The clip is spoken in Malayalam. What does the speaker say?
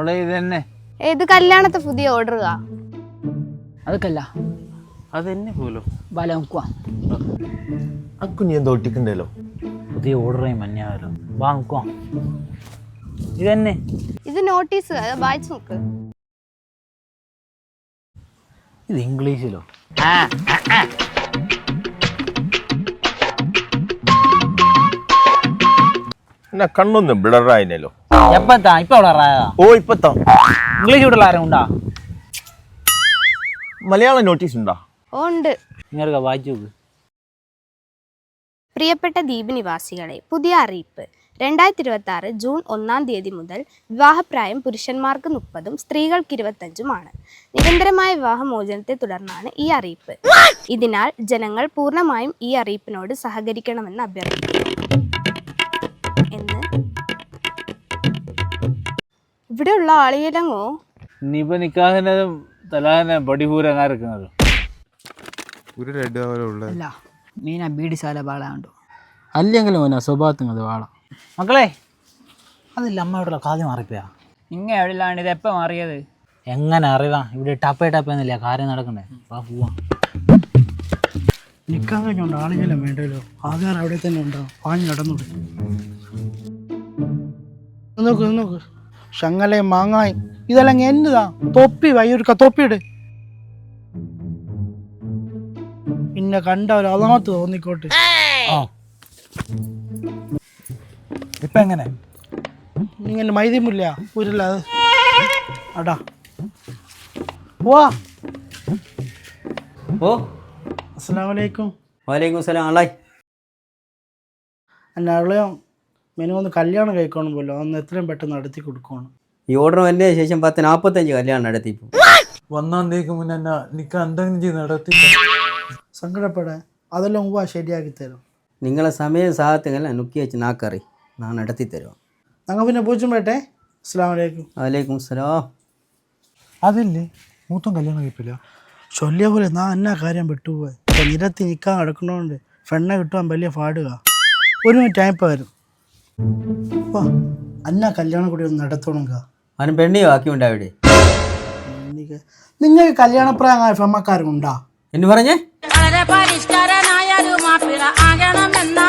മോളെ ഇത് തന്നെ. ഏത് കല്യാണത്തെ പുതിയ ഓർഡർ അതൊക്കെയല്ല അത് തന്നെ പോലോ ബാല നോക്കുക. അക്കുഞ്ഞി എന്തോ ഒട്ടിക്കണ്ടല്ലോ. പുതിയ ഓർഡറായി മഞ്ഞാവല്ലോ. വാങ്ങിക്കോ. ഇത് തന്നെ. ഇത് നോട്ടീസ് വായിച്ചു നോക്ക്. ഇത് ഇംഗ്ലീഷിലോ? എന്നാ കണ്ണൊന്നും ബ്ലറായിനല്ലോ. എപ്പത്താ ഇപ്പൊ കളറായതാ? ഓ ഇപ്പത്താ. ഇംഗ്ലീഷ് വിട്ടുള്ള ആരും ഉണ്ടാ? മലയാളം നോട്ടീസ് ഉണ്ടാ? ഓ ഉണ്ട്. നിങ്ങൾക്ക് വായിച്ചു നോക്ക്. പ്രിയപ്പെട്ട ദ്വീപ് നിവാസികളെ, പുതിയ അറിയിപ്പ്. 2026 ജൂൺ 1 തീയതി മുതൽ വിവാഹപ്രായം പുരുഷന്മാർക്ക് 30ഉം സ്ത്രീകൾക്ക് 25ഉമാണ്. നിരന്തരമായ വിവാഹമോചനത്തെ തുടർന്നാണ് ഈ അറിയിപ്പ്. ഇതിനാൽ ജനങ്ങൾ പൂർണ്ണമായും ഈ അറിയിപ്പിനോട് സഹകരിക്കണമെന്ന് അഭ്യർത്ഥിക്കുന്നു എന്ന് ഇവിടെയുള്ള ആളുകളങ്ങോ. ഇനിയിപ്പോ നിക്കാഹിന്റെ തലാനെ ബടിപൂരങ്ങാ ഇരിക്കുന്നത്. അല്ല മീന ബീഡിസാല ബാളാണ്ടോ അല്ലെങ്കിലും മോനെ സ്വഭാവത്തിന് അത് വാള. മക്കളെ അതില്ല അമ്മയോടുള്ള കാര്യം മാറിപ്പോയാ. ഇങ്ങനെ എവിടെയില്ലാണ്ട് ഇത് എപ്പോൾ മാറിയത്? എങ്ങനെ അറിയാം? ഇവിടെ ടപ്പേ ടപ്പേന്നില്ല കാര്യം നടക്കണ്ടേ. വാ പോവാ. നിൽക്കാൻ കഴിഞ്ഞോണ്ട് ആളുകളെ വേണ്ടല്ലോ. ആധാർ അവിടെ തന്നെ ഉണ്ടാവും. പാഞ്ഞ് നടന്നൂടെ. നോക്ക് നോക്ക്, ശങ്ങലയും മാങ്ങായും ഇതെല്ലാം എന്നതാ. തൊപ്പി വയ്യൊരുക്ക തൊപ്പിയിട്. പിന്നെ കണ്ടവർ അതാമത്ത് തോന്നിക്കോട്ടെ. ഇപ്പൊ എങ്ങനെ ഇങ്ങനെ മൈദ്യമില്ല ഊരില്ല അത് അടാ വാ. ഓ അസ്സലാമലൈക്കും. വലൈക്കും സലാം. ആളായി എന്നെ അവളെയോ മെനു കല്യാണം കഴിക്കണം പോലോ. അന്ന് എത്രയും പെട്ടെന്ന് നടത്തി കൊടുക്കണം. ഈ ഓർഡർ വന്നതിന് ശേഷം 10:45 കല്യാണം നടത്തി. ഇപ്പോൾ 1 തീയതിക്ക് മുന്നേ നിനക്ക് എന്തെങ്കിലും ചെയ്ത് നടത്തി. സങ്കടപ്പെടാൻ അതെല്ലാം മുമ്പ് ശരിയാക്കി തരും. നിങ്ങളെ സമയം സാഹത്തെല്ലാം നുക്കി വെച്ച് നാക്കറി ഞാൻ നടത്തി തരുമോ? ഞങ്ങൾ പിന്നെ പൂച്ചും പേട്ടെ. അസ്സലാമലൈക്കും. വലൈക്കും സലാം. അതില്ലേ മൂത്തും കല്യാണം കഴിപ്പില്ല. ചൊല്ലിയ പോലെ നാ എന്നാ കാര്യം വിട്ടുപോയി. ഇപ്പം നിരത്തി നിൽക്കാൻ കിടക്കണോണ്ട് ഫെണ്ണ കിട്ടുവാൻ വലിയ പാടുക. 1 മിനിറ്റ് ആയപ്പോൾ വരും. വാ അന്ന കല്യാണം കൂടി ഒന്ന് നടത്തണങ്ക. അവന് പെണ്ണിയോ ബാക്കിയുണ്ടോ അവിടെ? നിങ്ങൾക്ക് കല്യാണപ്രായമായ ഫെമ്മക്കാരുണ്ടാ എന്ന് പറഞ്ഞേ? പരിഷ്കാരനായ ഒരു മാപ്പിള ആകണമെന്ന